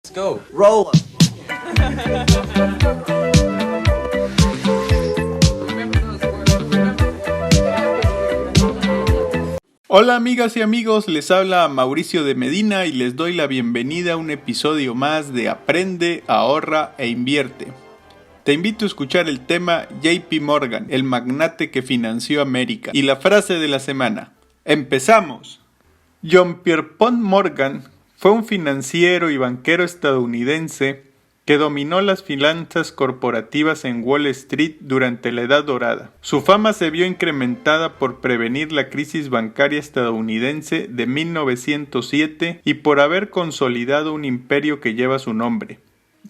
Let's go. Roll 'em. Hola amigas y amigos, les habla Mauricio de Medina y les doy la bienvenida a un episodio más de Aprende, Ahorra e Invierte. Te invito a escuchar el tema JP Morgan, el magnate que financió América, y la frase de la semana. ¡Empezamos! John Pierpont Morgan fue un financiero y banquero estadounidense que dominó las finanzas corporativas en Wall Street durante la Edad Dorada. Su fama se vio incrementada por prevenir la crisis bancaria estadounidense de 1907 y por haber consolidado un imperio que lleva su nombre,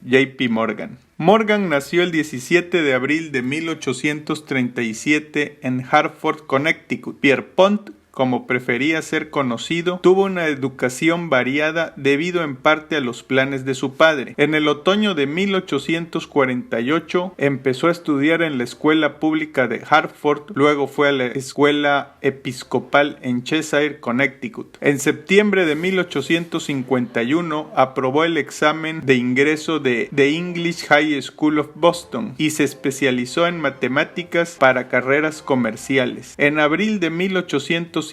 JP Morgan. Morgan nació el 17 de abril de 1837 en Hartford, Connecticut. Pierpont, como prefería ser conocido, tuvo una educación variada debido en parte a los planes de su padre. En el otoño de 1848 empezó a estudiar en la escuela pública de Hartford, luego fue a la escuela episcopal en Cheshire, Connecticut. En septiembre de 1851 aprobó el examen de ingreso de The English High School of Boston y se especializó en matemáticas para carreras comerciales. En abril de 1852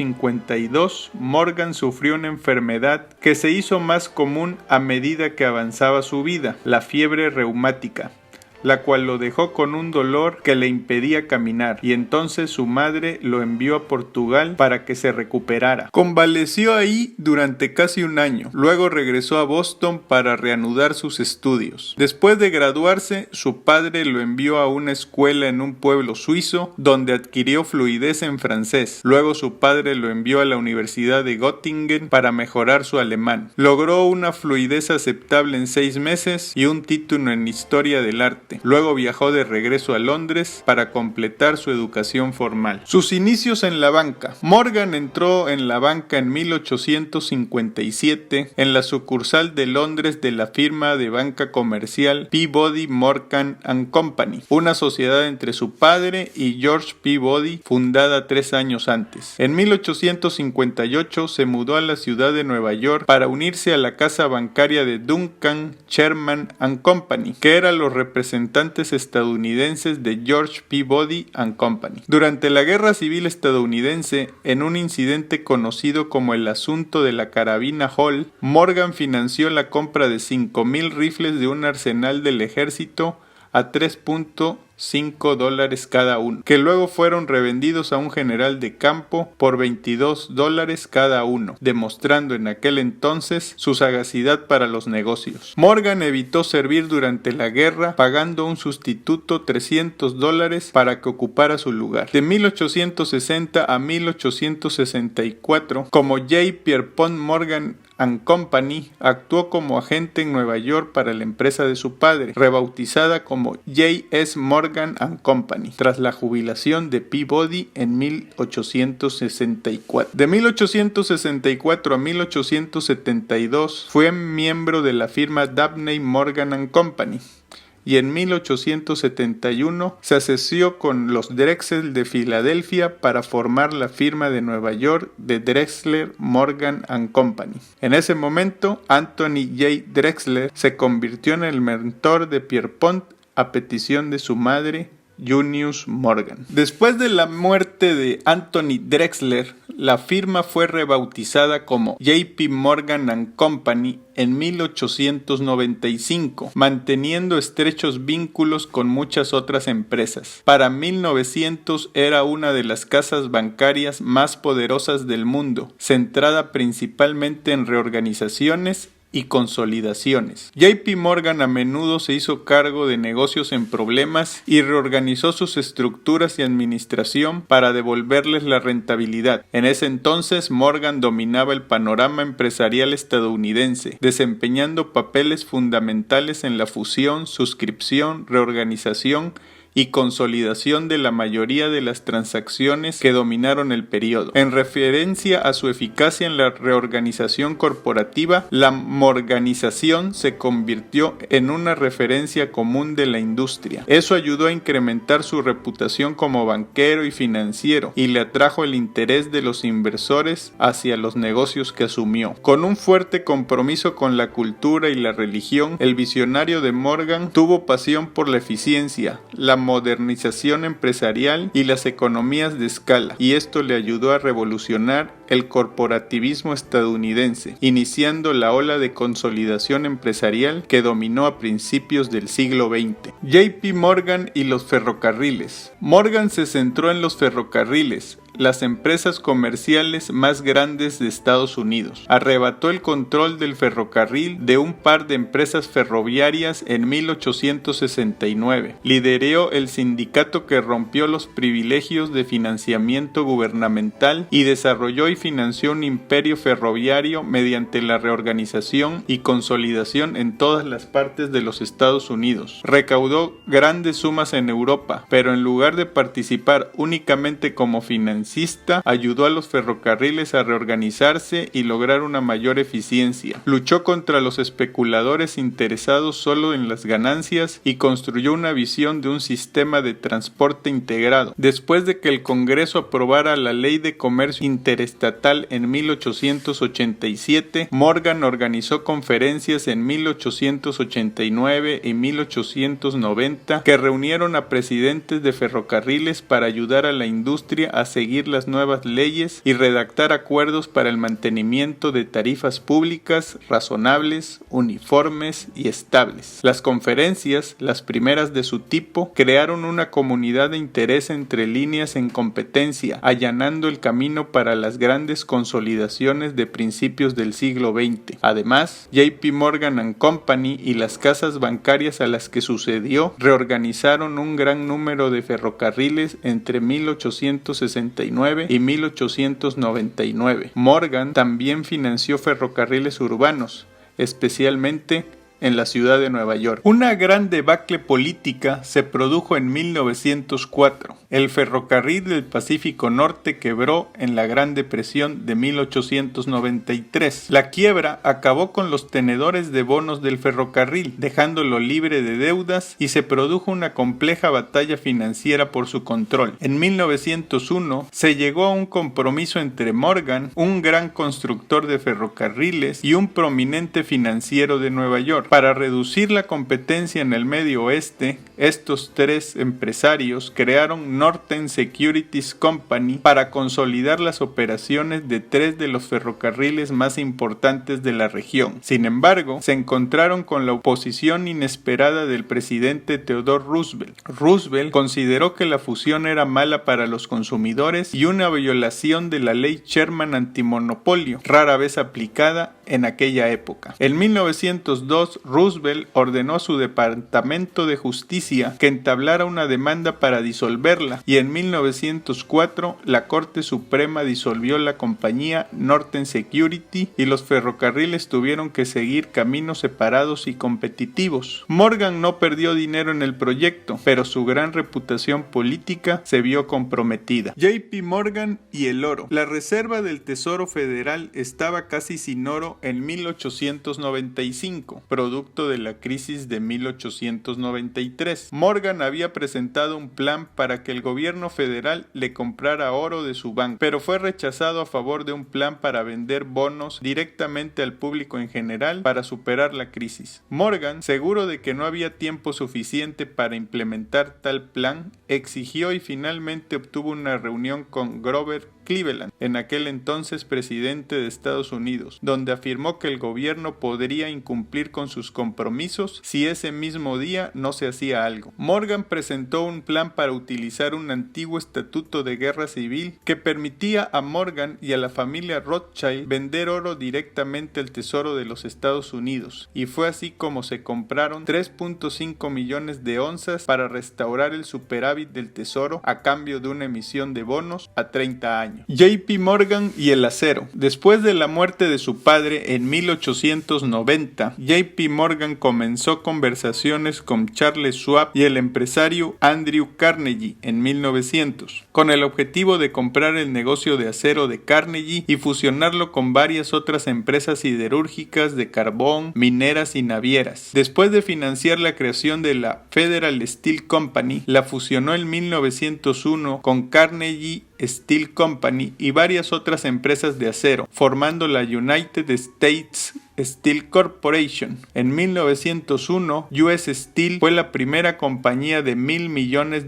Morgan sufrió una enfermedad que se hizo más común a medida que avanzaba su vida, la fiebre reumática, la cual lo dejó con un dolor que le impedía caminar, y entonces su madre lo envió a Portugal para que se recuperara. Convaleció ahí durante casi un año, luego regresó a Boston para reanudar sus estudios. Después de graduarse, su padre lo envió a una escuela en un pueblo suizo, donde adquirió fluidez en francés. Luego su padre lo envió a la Universidad de Göttingen para mejorar su alemán. Logró una fluidez aceptable en 6 meses y un título en Historia del Arte. Luego viajó de regreso a Londres para completar su educación formal. Sus inicios en la banca. Morgan entró en la banca en 1857 en la sucursal de Londres de la firma de banca comercial Peabody Morgan & Company, una sociedad entre su padre y George Peabody, fundada 3 años antes. En 1858 se mudó a la ciudad de Nueva York para unirse a la casa bancaria de Duncan Sherman & Company, que eran los representantes estadounidenses de George Peabody & Company. Durante la Guerra Civil estadounidense, en un incidente conocido como el asunto de la carabina Hall, Morgan financió la compra de 5,000 rifles de un arsenal del ejército a $3.5 cada uno, que luego fueron revendidos a un general de campo por $22 cada uno, demostrando en aquel entonces su sagacidad para los negocios. Morgan evitó servir durante la guerra, pagando un sustituto $300 para que ocupara su lugar. De 1860 a 1864, como J. Pierpont Morgan & Company, actuó como agente en Nueva York para la empresa de su padre, rebautizada como J.S. Morgan & Company, tras la jubilación de Peabody en 1864. De 1864 a 1872 fue miembro de la firma Dabney Morgan & Company, y en 1871 se asoció con los Drexel de Filadelfia para formar la firma de Nueva York de Drexler Morgan & Company. En ese momento, Anthony J. Drexler se convirtió en el mentor de Pierpont a petición de su madre, Eunice Morgan. Después de la muerte de Anthony Drexler, la firma fue rebautizada como JP Morgan & Company en 1895, manteniendo estrechos vínculos con muchas otras empresas. Para 1900 era una de las casas bancarias más poderosas del mundo, centrada principalmente en reorganizaciones y consolidaciones. JP Morgan a menudo se hizo cargo de negocios en problemas y reorganizó sus estructuras y administración para devolverles la rentabilidad. En ese entonces, Morgan dominaba el panorama empresarial estadounidense, desempeñando papeles fundamentales en la fusión, suscripción, reorganización y consolidación de la mayoría de las transacciones que dominaron el periodo. En referencia a su eficacia en la reorganización corporativa, la morganización se convirtió en una referencia común de la industria. Eso ayudó a incrementar su reputación como banquero y financiero y le atrajo el interés de los inversores hacia los negocios que asumió. Con un fuerte compromiso con la cultura y la religión, el visionario de Morgan tuvo pasión por la eficiencia, la modernización empresarial y las economías de escala, y esto le ayudó a revolucionar el corporativismo estadounidense, iniciando la ola de consolidación empresarial que dominó a principios del siglo XX. JP Morgan y los ferrocarriles. Morgan se centró en los ferrocarriles, las empresas comerciales más grandes de Estados Unidos. Arrebató el control del ferrocarril de un par de empresas ferroviarias en 1869. Lideró el sindicato que rompió los privilegios de financiamiento gubernamental y desarrolló y financió un imperio ferroviario mediante la reorganización y consolidación en todas las partes de los Estados Unidos. Recaudó grandes sumas en Europa, pero en lugar de participar únicamente como financista, ayudó a los ferrocarriles a reorganizarse y lograr una mayor eficiencia. Luchó contra los especuladores interesados solo en las ganancias y construyó una visión de un sistema de transporte integrado. Después de que el Congreso aprobara la Ley de Comercio Interestatal en 1887, Morgan organizó conferencias en 1889 y 1890 que reunieron a presidentes de ferrocarriles para ayudar a la industria a seguir las nuevas leyes y redactar acuerdos para el mantenimiento de tarifas públicas razonables, uniformes y estables. Las conferencias, las primeras de su tipo, crearon una comunidad de interés entre líneas en competencia, allanando el camino para las grandes consolidaciones de principios del siglo XX. Además, JP Morgan & Company y las casas bancarias a las que sucedió reorganizaron un gran número de ferrocarriles entre 1869 y 1899. Morgan también financió ferrocarriles urbanos, especialmente en la ciudad de Nueva York. Una gran debacle política se produjo en 1904. El ferrocarril del Pacífico Norte quebró en la Gran Depresión de 1893. La quiebra acabó con los tenedores de bonos del ferrocarril, dejándolo libre de deudas, y se produjo una compleja batalla financiera por su control. En 1901 se llegó a un compromiso entre Morgan, un gran constructor de ferrocarriles, y un prominente financiero de Nueva York. Para reducir la competencia en el Medio Oeste, estos tres empresarios crearon Northern Securities Company para consolidar las operaciones de tres de los ferrocarriles más importantes de la región. Sin embargo, se encontraron con la oposición inesperada del presidente Theodore Roosevelt. Roosevelt consideró que la fusión era mala para los consumidores y una violación de la ley Sherman antimonopolio, rara vez aplicada en aquella época. En 1902, Roosevelt ordenó a su Departamento de Justicia que entablara una demanda para disolverla, y en 1904 la Corte Suprema disolvió la compañía Northern Security y los ferrocarriles tuvieron que seguir caminos separados y competitivos. Morgan no perdió dinero en el proyecto, pero su gran reputación política se vio comprometida. JP Morgan y el oro. La Reserva del Tesoro Federal estaba casi sin oro en 1895, producto de la crisis de 1893. Morgan había presentado un plan para que el gobierno federal le comprara oro de su banco, pero fue rechazado a favor de un plan para vender bonos directamente al público en general para superar la crisis. Morgan, seguro de que no había tiempo suficiente para implementar tal plan, exigió y finalmente obtuvo una reunión con Grover Cleveland, en aquel entonces presidente de Estados Unidos, donde afirmó que el gobierno podría incumplir con sus compromisos si ese mismo día no se hacía algo. Morgan presentó un plan para utilizar un antiguo estatuto de guerra civil que permitía a Morgan y a la familia Rothschild vender oro directamente al Tesoro de los Estados Unidos, y fue así como se compraron 3.5 millones de onzas para restaurar el superávit del Tesoro a cambio de una emisión de bonos a 30 años. año. JP Morgan y el acero. Después de la muerte de su padre en 1890, JP Morgan comenzó conversaciones con Charles Schwab y el empresario Andrew Carnegie en 1900, con el objetivo de comprar el negocio de acero de Carnegie y fusionarlo con varias otras empresas siderúrgicas, de carbón, mineras y navieras. Después de financiar la creación de la Federal Steel Company, la fusionó en 1901 con Carnegie Steel Company y varias otras empresas de acero, formando la United States Steel Corporation. En 1901, US Steel fue la primera compañía de $1,000 millones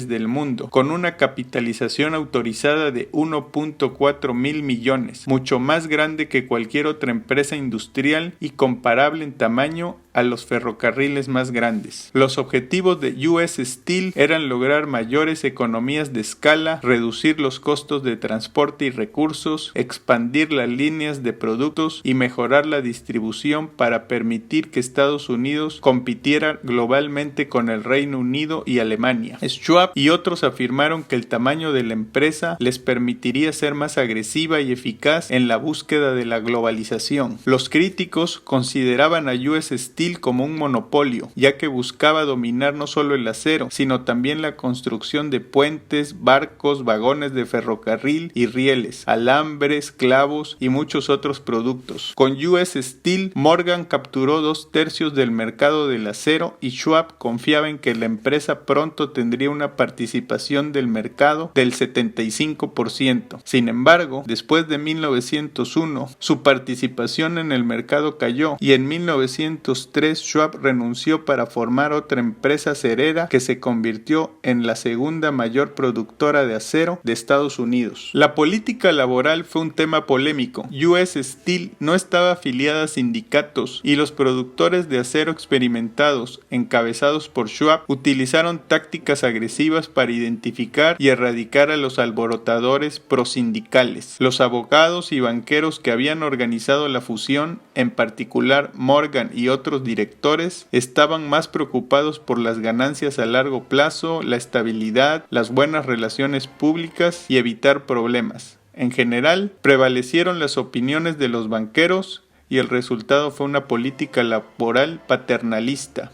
del mundo, con una capitalización autorizada de 1.4 mil millones, mucho más grande que cualquier otra empresa industrial y comparable en tamaño a los ferrocarriles más grandes. Los objetivos de US Steel eran lograr mayores economías de escala, reducir los costos de transporte y recursos, expandir las líneas de productos y mejorar la distribución para permitir que Estados Unidos compitiera globalmente con el Reino Unido y Alemania. Schwab y otros afirmaron que el tamaño de la empresa les permitiría ser más agresiva y eficaz en la búsqueda de la globalización. Los críticos consideraban a US Steel como un monopolio, ya que buscaba dominar no solo el acero, sino también la construcción de puentes, barcos, vagones de ferrocarril y rieles, alambres, clavos y muchos otros productos. Con US Steel, Morgan capturó 2/3 del mercado del acero y Schwab confiaba en que la empresa pronto tendría una participación del mercado del 75%. Sin embargo, después de 1901, su participación en el mercado cayó y en 1903 Schwab renunció para formar otra empresa acerera que se convirtió en la segunda mayor productora de acero de Estados Unidos. La política laboral fue un tema polémico. US Steel no estaba afiliada a sindicatos y los productores de acero experimentados, encabezados por Schwab, utilizaron tácticas agresivas para identificar y erradicar a los alborotadores prosindicales. Los abogados y banqueros que habían organizado la fusión, en particular Morgan y otros directores, estaban más preocupados por las ganancias a largo plazo, la estabilidad, las buenas relaciones públicas y evitar problemas. En general, prevalecieron las opiniones de los banqueros y el resultado fue una política laboral paternalista,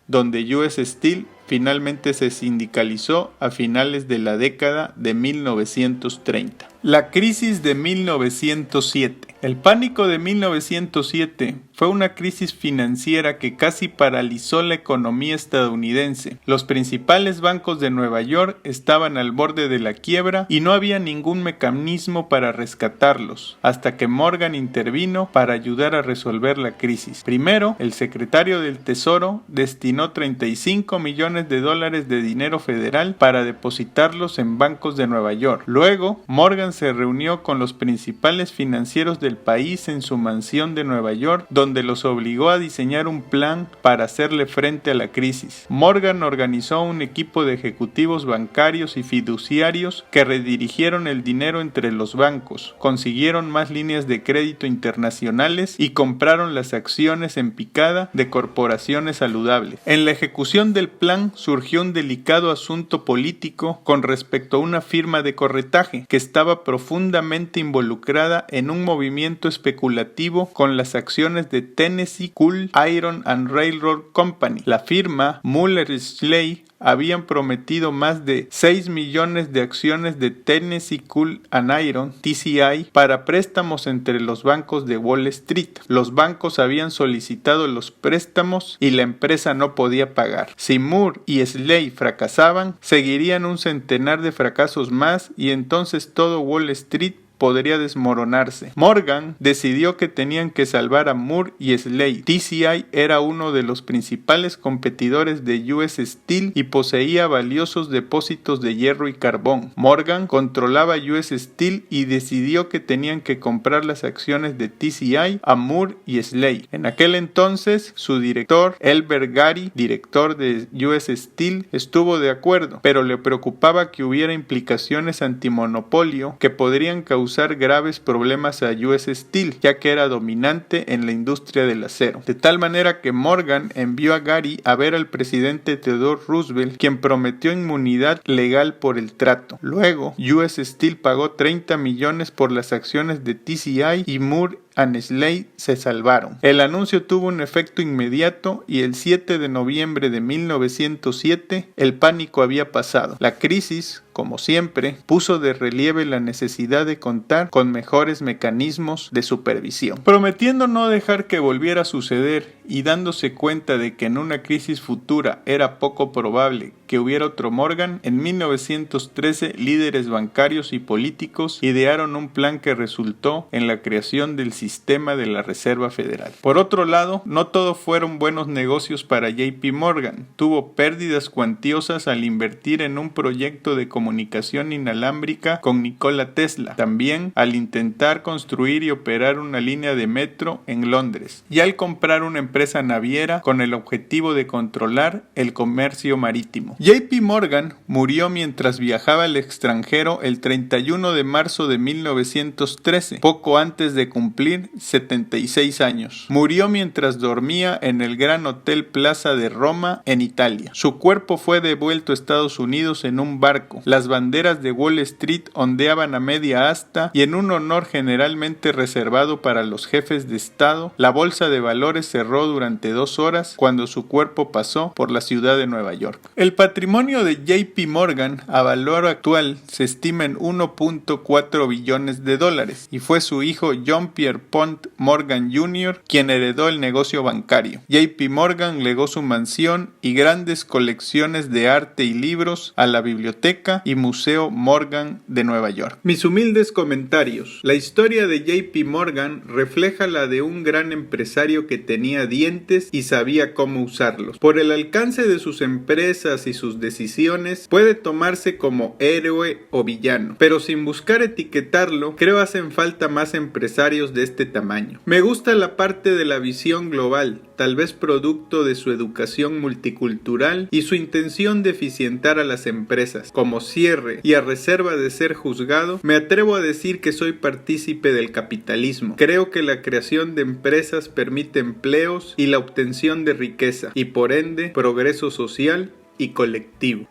donde US Steel finalmente se sindicalizó a finales de la década de 1930. La crisis de 1907. El pánico de 1907 fue una crisis financiera que casi paralizó la economía estadounidense. Los principales bancos de Nueva York estaban al borde de la quiebra y no había ningún mecanismo para rescatarlos, hasta que Morgan intervino para ayudar a resolver la crisis. Primero, el secretario del Tesoro destinó $35 millones de dinero federal para depositarlos en bancos de Nueva York. Luego, Morgan se reunió con los principales financieros del país en su mansión de Nueva York, donde los obligó a diseñar un plan para hacerle frente a la crisis. Morgan organizó un equipo de ejecutivos bancarios y fiduciarios que redirigieron el dinero entre los bancos, consiguieron más líneas de crédito internacionales y compraron las acciones en picada de corporaciones saludables. En la ejecución del plan surgió un delicado asunto político con respecto a una firma de corretaje que estaba profundamente involucrada en un movimiento especulativo con las acciones de Tennessee Coal Iron and Railroad Company. La firma Muller Schley habían prometido más de 6 millones de acciones de Tennessee Coal and Iron, TCI, para préstamos entre los bancos de Wall Street. Los bancos habían solicitado los préstamos y la empresa no podía pagar. Si Moore y Schley fracasaban, seguirían un centenar de fracasos más y entonces todo Wall Street podría desmoronarse. Morgan decidió que tenían que salvar a Moore y Schley. TCI era uno de los principales competidores de US Steel y poseía valiosos depósitos de hierro y carbón. Morgan controlaba US Steel y decidió que tenían que comprar las acciones de TCI a Moore y Schley. En aquel entonces, su director, Elbert Gary, director de US Steel, estuvo de acuerdo, pero le preocupaba que hubiera implicaciones antimonopolio que podrían causar causar graves problemas a US Steel, ya que era dominante en la industria del acero. De tal manera que Morgan envió a Gary a ver al presidente Theodore Roosevelt, quien prometió inmunidad legal por el trato. Luego, US Steel pagó 30 millones por las acciones de TCI y Moore and Slade se salvaron. El anuncio tuvo un efecto inmediato y el 7 de noviembre de 1907 el pánico había pasado. La crisis, como siempre, puso de relieve la necesidad de contar con mejores mecanismos de supervisión. Prometiendo no dejar que volviera a suceder y dándose cuenta de que en una crisis futura era poco probable que hubiera otro Morgan, en 1913 líderes bancarios y políticos idearon un plan que resultó en la creación del sistema de la Reserva Federal. Por otro lado, no todo fueron buenos negocios para JP Morgan. Tuvo pérdidas cuantiosas al invertir en un proyecto de comunicación inalámbrica con Nikola Tesla, también al intentar construir y operar una línea de metro en Londres, y al comprar una empresa naviera con el objetivo de controlar el comercio marítimo. JP Morgan murió mientras viajaba al extranjero el 31 de marzo de 1913, poco antes de cumplir 76 años. Murió mientras dormía en el Gran Hotel Plaza de Roma, en Italia. Su cuerpo fue devuelto a Estados Unidos en un barco. Las banderas de Wall Street ondeaban a media asta y en un honor generalmente reservado para los jefes de Estado, la bolsa de valores cerró durante 2 horas cuando su cuerpo pasó por la ciudad de Nueva York. El patrimonio de JP Morgan a valor actual se estima en 1.4 billones de dólares y fue su hijo John Pierpont Morgan Jr. quien heredó el negocio bancario. JP Morgan legó su mansión y grandes colecciones de arte y libros a la Biblioteca y Museo Morgan de Nueva York. Mis humildes comentarios. La historia de JP Morgan refleja la de un gran empresario que tenía dientes y sabía cómo usarlos. Por el alcance de sus empresas y sus decisiones, puede tomarse como héroe o villano, pero sin buscar etiquetarlo, creo hacen falta más empresarios de este tamaño. Me gusta la parte de la visión global, tal vez producto de su educación multicultural y su intención de eficientar a las empresas. Como cierre y a reserva de ser juzgado, me atrevo a decir que soy partícipe del capitalismo. Creo que la creación de empresas permite empleos y la obtención de riqueza, y por ende, progreso social y colectivo.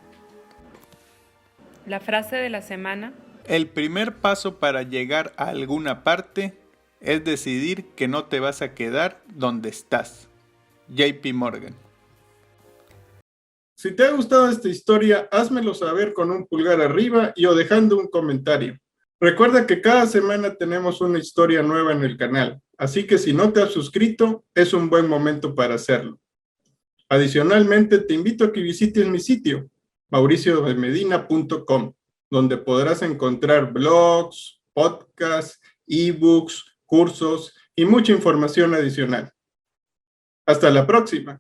La frase de la semana. El primer paso para llegar a alguna parte es decidir que no te vas a quedar donde estás. JP Morgan. Si te ha gustado esta historia, házmelo saber con un pulgar arriba y o dejando un comentario. Recuerda que cada semana tenemos una historia nueva en el canal, así que si no te has suscrito, es un buen momento para hacerlo. Adicionalmente, te invito a que visites mi sitio, mauriciodemedina.com, donde podrás encontrar blogs, podcasts, ebooks, cursos y mucha información adicional. Hasta la próxima.